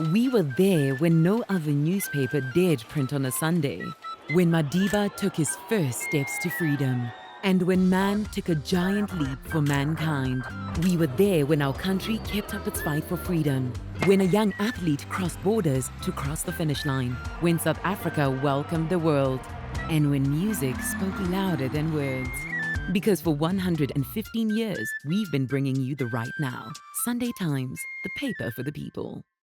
We were there when no other newspaper dared print on a Sunday, when Madiba took his first steps to freedom, and when man took a giant leap for mankind. We were there when our country kept up its fight for freedom, when a young athlete crossed borders to cross the finish line, when South Africa welcomed the world, and when music spoke louder than words. Because for 115 years, we've been bringing you the right now. Sunday Times, the paper for the people.